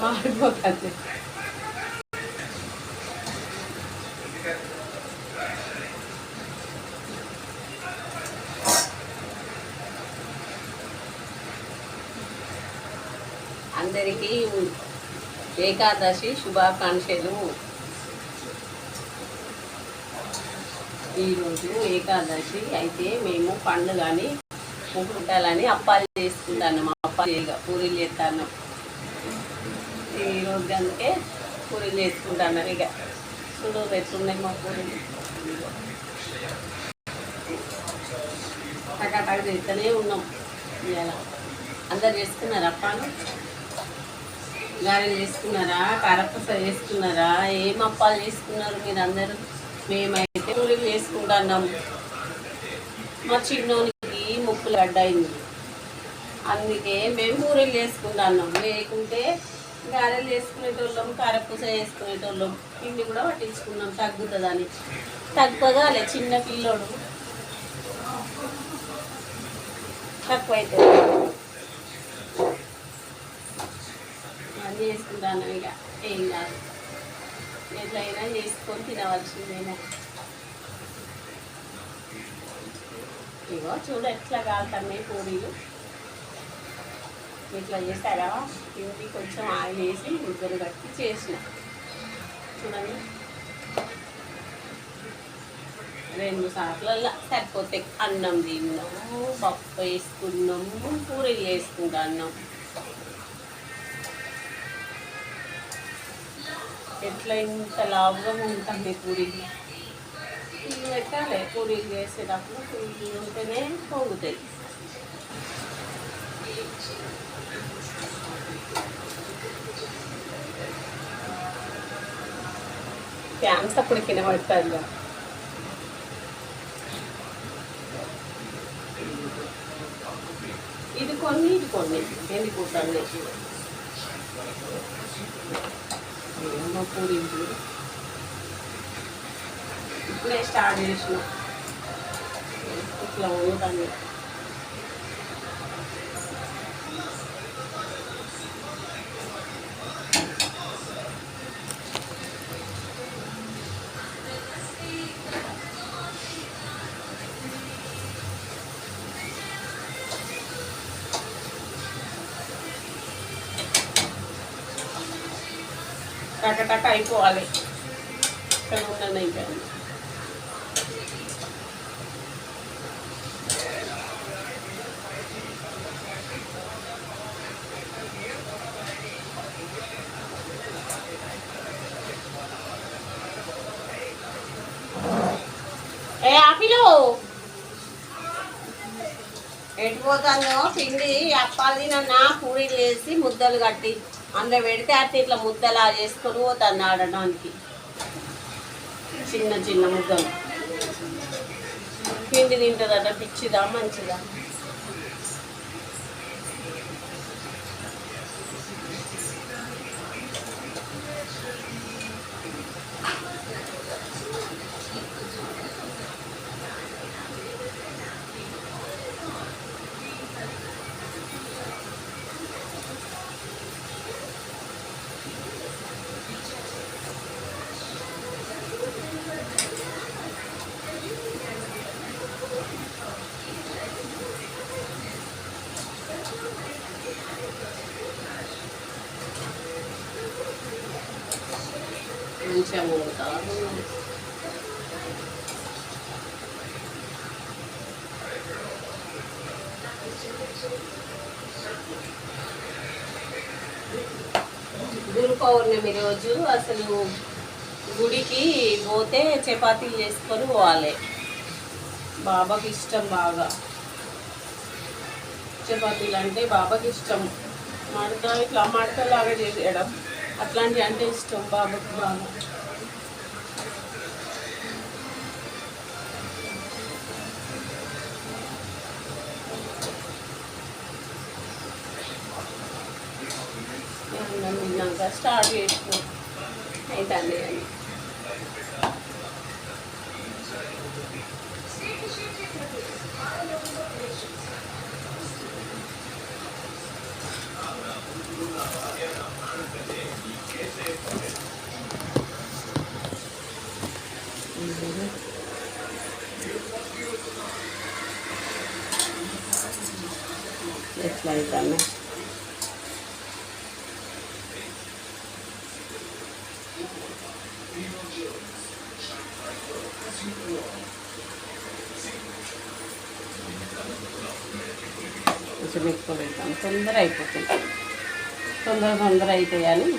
మాడిపోతుంది. అందరికీ ఏకాదశి శుభాకాంక్షలు. ఈరోజు ఏకాదశి అయితే మేము పండుగని ముగ్గుంటాలని అప్పాలు చేసుకుంటాను. అప్పాలు పూరీలు చేస్తాను ఈరోజు, అందుకే పూరీలు చేసుకుంటాను. ఇక చూడు ఎట్లున్నాయి మా పూరీలు. టకాటక చేస్తూనే ఉన్నాం. ఇలా అందరు చేసుకున్నారా అప్పాలు? గారెలు చేసుకున్నారా? కారపూస చేసుకున్నారా? ఏం అప్పాలు చేసుకున్నారు మీరు అందరూ? మేమైతే పూరీలు చేసుకుంటున్నాం. మా చిన్నోనికి ముక్కులు అడ్డయింది, అందుకే మేము పూరీలు చేసుకుంటున్నాం. లేకుంటే గారెలు చేసుకునేటోళ్ళం, కారపూస చేసుకునేటోళ్ళం. పిండి కూడా పట్టించుకున్నాం తగ్గుతుందని. తగ్గదాలే, చిన్న పిల్లోడు తక్కువైతే అన్నీ చేసుకుంటాను. ఇక ఏం కాదు, ఎట్లయినా చేసుకొని తినవలసిందేనా. ఇగో చూడు ఎట్లా కాలుతున్నాయి పూరీలు. ఇట్లా చేస్తారా? ఇంటి కొంచెం ఆయిల్ వేసి ముద్దలు కట్టి చేసిన. చూడండి, 2 సార్లల్లో సరిపోతే. అన్నం తిన్నాము, పప్పు వేసుకున్నాము, పూరీలు వేసుకుంటున్నాం. ఎట్లా ఇంత లాభంగా ఉంటుంది పూరీలు. ఇల్లు పెట్టాలి పూరీలు చేసేటప్పుడు. పూరీలు ఉంటేనే పొంగుతాయి. ఫ్యాన్స్ అప్పుడు కింద పడుతుంది. ఇది కొన్ని ఇది కొన్ని ఎండిపోతుంది. పూరీలు ఇప్పుడే స్టార్ట్ చేసిన. ఇట్లా ఉంటుంది. టక అయిపోవాలి. ఇక్కడ ఉన్నది ఇంకా. ఏ ఆపిలో ఎటుపోతుందో పిండి అప్పాలు తినన్నా పూరీలు వేసి ముద్దలు కట్టి అందులో పెడితే అట్లా ఇట్లా ముద్దలా చేసుకొని పోతాను ఆడడానికి. చిన్న చిన్న ముద్దలు పిండి తింటుందట. పిచ్చిదా మంచిదా? మంచిగా మూడుతారు. గురు పౌర్ణమి రోజు అసలు గుడికి పోతే చపాతీలు చేసుకొని పోవాలి. బాబాకి ఇష్టం బాగా చపాతీలు అంటే. బాబాకి ఇష్టం. మడత ఇట్లా మడతలాగా చేసేయడం అట్లాంటివి అంటే ఇష్టం బాబాకి బాగా. తిన్నాక స్టార్ట్ చేసినాం అవుతుంది అని. ఇట్లా అవుతాను. కొంచెం ఎక్కువ పెడతాను, తొందర అయిపోతుంది, తొందర అవుతాయి అని